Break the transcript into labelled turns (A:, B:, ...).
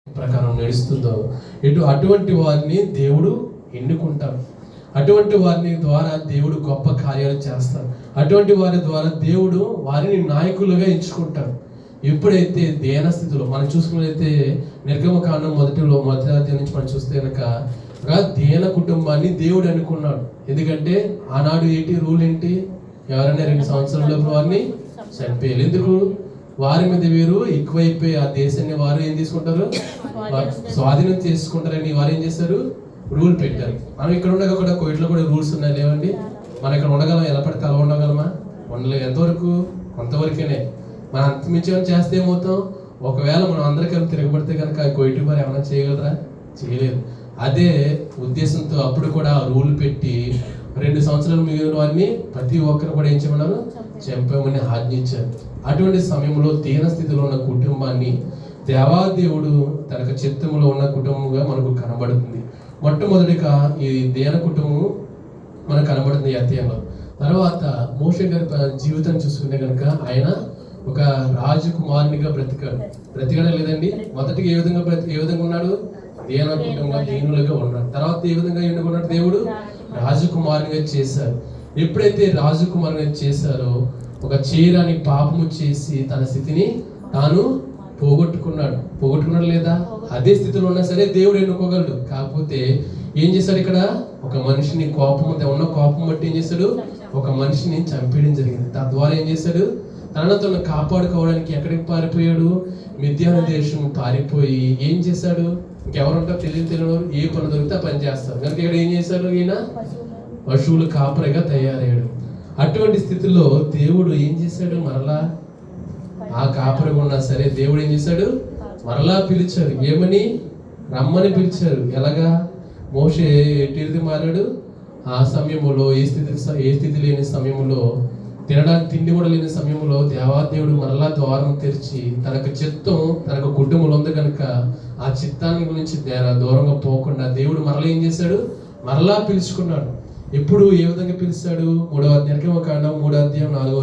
A: ప్రకారం నడుస్తుందో అటువంటి వారిని దేవుడు ఎన్నుకుంటాడు. అటువంటి వారిని ద్వారా దేవుడు గొప్ప కార్యాలు చేస్తాడు. అటువంటి వారి ద్వారా దేవుడు వారిని నాయకులుగా ఎంచుకుంటాడు. ఎప్పుడైతే దేన స్థితిలో మనం చూసుకున్నట్లయితే నిర్గమకాండం మొదటి అధ్యాయం నుంచి మనం చూస్తే కనుక దేన కుటుంబాన్ని దేవుడు అనుకున్నాడు. ఎందుకంటే ఆనాడు రూల్ ఏంటి? ఎవరైనా 2 సంవత్సరాల వారిని చంపేయాలి. ఎందుకు? వారి మీద వీరు ఎక్కువైపోయి ఆ దేశాన్ని వారు ఏం తీసుకుంటారు, స్వాధీనం చేసుకుంటారని వారు ఏం చేస్తారు, రూల్ పెట్టారు. మనం ఇక్కడ ఉండగా కూడా కోయిట్లో కూడా రూల్స్ ఉన్నాయి లేవండి. మనం ఇక్కడ ఉండగలం, ఎలా పడితే అలా ఉండగలమా? ఉండలేదు. ఎంతవరకు? కొంతవరకేనే. మనం అంతమించి చేస్తే ఏమవుతాం? ఒకవేళ మనం అందరికీ తిరగబడితే కనుక కోయిటి వారు ఏమైనా చేయగలరా? చేయలేదు. అదే ఉద్దేశంతో అప్పుడు కూడా రూల్ పెట్టి 2 సంవత్సరాలు మిగిలిన వారిని ప్రతి ఒక్కరు కూడా ఏం చేయమన్నారు, చంపమని ఆజ్ఞించారు. అటువంటి సమయంలో దీన స్థితిలో ఉన్న కుటుంబాన్ని దేవాదేవుడు తనకు చిత్తంలో ఉన్న కుటుంబంగా మనకు కనబడుతుంది. మొట్టమొదటిగా ఈ దేన కుటుంబం మనకు కనబడుతుంది అధ్యాయంలో. తర్వాత మోషే గారి జీవితం చూసుకుంటే కనుక ఆయన ఒక రాజకుమారునిగా బ్రతికాడా లేదండి? మొదటిగా ఏ విధంగా ఉన్నాడు? దేన కుటుంబంగా దీనులుగా ఉన్నాడు. తర్వాత ఏ విధంగా ఎన్నుకున్నాడు? దేవుడు రాజకుమారునిగా చేశారు. ఎప్పుడైతే రాజకుమారునిగా చేశారో ఒక చేయరాని పాపము చేసి తన స్థితిని తాను పోగొట్టుకున్నాడు లేదా? అదే స్థితిలో ఉన్నా సరే దేవుడు ఎన్నుకోగలడు. కాకపోతే ఏం చేశాడు? ఇక్కడ ఒక మనిషిని ఉన్న కోపం బట్టి ఏం చేశాడు? ఒక మనిషిని చంపేయడం జరిగింది. తద్వారా ఏం చేశాడు? తనను కాపాడుకోవడానికి ఎక్కడికి పారిపోయాడు? మిద్యాను దేశం పారిపోయి ఏం చేశాడు? ఇంకెవరుంటారు? తెలియని ఏ పని దొరికితే ఆ పని చేస్తారు కనుక ఇక్కడ ఏం చేశాడు? ఈయన పశువులు కాపరిగా తయారయ్యాడు. అటువంటి స్థితిలో దేవుడు ఏం చేశాడు? మరలా ఆ కాపరిగా ఉన్నా సరే దేవుడు ఏం చేశాడు? మరలా పిలిచారు. ఏమని? రమ్మని పిలిచారు. ఎలాగా? మోషే ఎట్టి మారాడు? ఆ సమయంలో ఏ స్థితి లేని సమయంలో, తినడానికి తిండి కూడా లేని సమయంలో దేవాదేవుడు మరలా ద్వారం తెరిచి తనకు చిత్తం తనకు కుటుంబంలో ఉంది కనుక ఆ చిత్తాన్ని గురించి దూరంగా పోకుండా దేవుడు మరలా ఏం చేశాడు? మరలా పిలుచుకున్నాడు. ఎప్పుడు ఏ విధంగా పిలిచాడు? 3వ అధ్యాయం 3వ అధ్యాయం 4వ